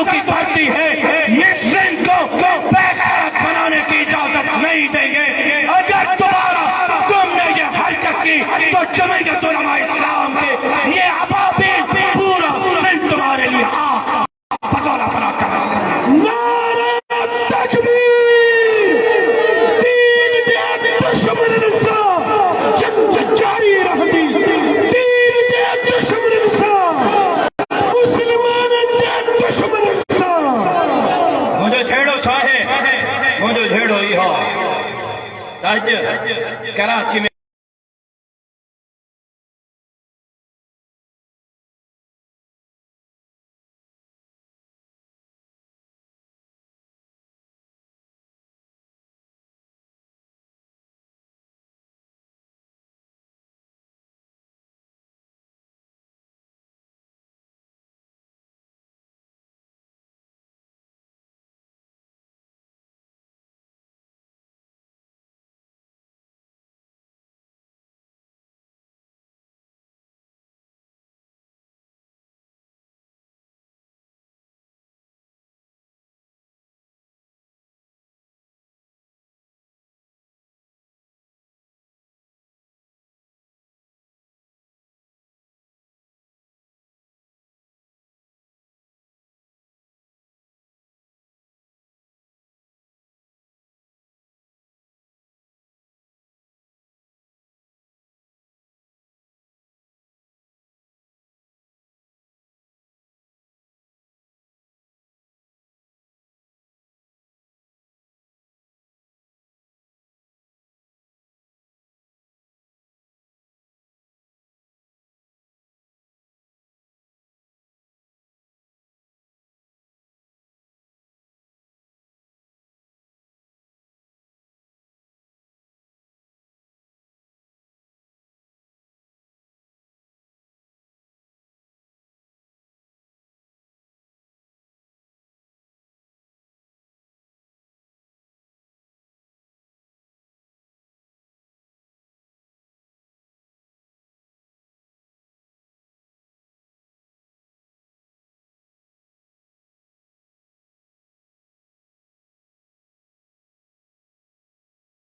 जादू की धरती है, ये सिंध को बेगैरत बनाने की इजाजत नहीं देंगे। अगर दोबारा तुमने ये हरकत की तो जमीयत उलमा इस्लाम के ये अबाबिल पूरा सिंध तुम्हारे लिए आग पकौड़ा बना कर कराची में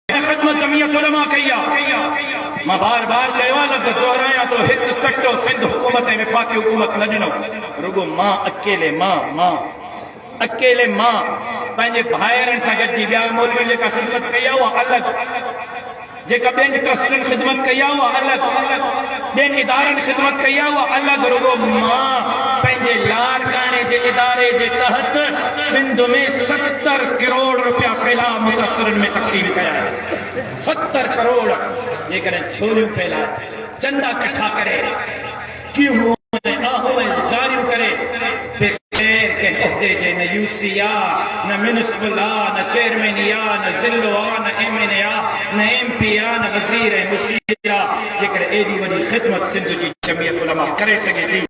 खिदमत जमीयत उलमा कया मां बार बार चयो लफ्ज़ दोहराया तो हिक कट्टो सिंध हुकूमत वफाकी हुकूमत न ॾिनो रुगो मां अकेले मां पंहिंजे भाइरनि सां गॾिजी ॿिया मौलवी जेका ख़िदमत कई आहे उहा अलॻि, जेका ॿियनि ट्रस्टनि ख़िदमत कई आहे उहा अलॻि, ॿियनि इदारनि ख़िदमत कई आहे उहा अलॻि। रुगो मां पंहिंजे लाड़काणे जे इदारे जे तहत सिंध में 70 करोड़ रुपया फैला मुतासिरनि में तक़सीम कया आहिनि। 70 करोड़ जेकॾहिं छोरियूं फैलाए चंदा इकट्ठा करे क्यों ज़ारियूं करे बग़ैर कंहिं उहिदे जे न यूसी आ न म्यूनिसिपल आ न चेयरमैन आ न ज़िलो आ न MN आ न MP आ न वज़ीर ऐं मुशीर आ। जेकर एॾी वॾी ख़िदमत सिंध जी जमीयत उलमा करे सघे थी